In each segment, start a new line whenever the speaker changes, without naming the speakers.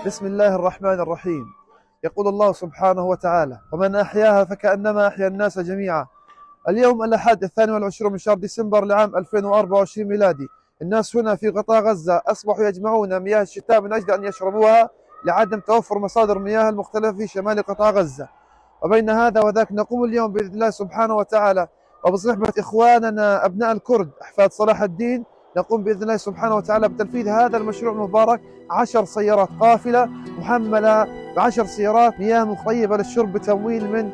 بسم الله الرحمن الرحيم. يقول الله سبحانه وتعالى: ومن أحياها فكأنما أحيا الناس جميعا. اليوم الأحد 22 من شهر ديسمبر لعام 2024 ميلادي. الناس هنا في قطاع غزة أصبحوا يجمعون مياه الشتاء من أجل أن يشربوها لعدم توفر مصادر المياه المختلفة في شمال قطاع غزة. وبين هذا وذاك نقوم اليوم بإذن الله سبحانه وتعالى وبصحبة إخواننا أبناء الكرد أحفاد صلاح الدين، نقوم بإذن الله سبحانه وتعالى بتنفيذ هذا المشروع المبارك. 10 سيارات قافلة محملة ب10 سيارات مياه مطيبة للشرب بتمويل من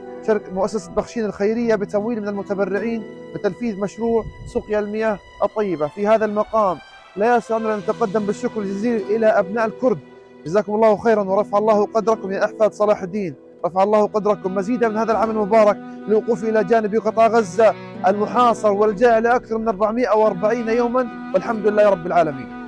مؤسسة بخشين الخيرية، بتمويل من المتبرعين، بتنفيذ مشروع سقيا المياه الطيبة. في هذا المقام لا يسعنا أن نتقدم بالشكر الجزيل إلى أبناء الكرد، جزاكم الله خيرا ورفع الله قدركم يا أحفاد صلاح الدين، رفع الله قدركم مزيدا من هذا العمل المبارك للوقوف إلى جانب قطاع غزة المحاصر والجائع لأكثر من 440 يوما، والحمد لله رب العالمين.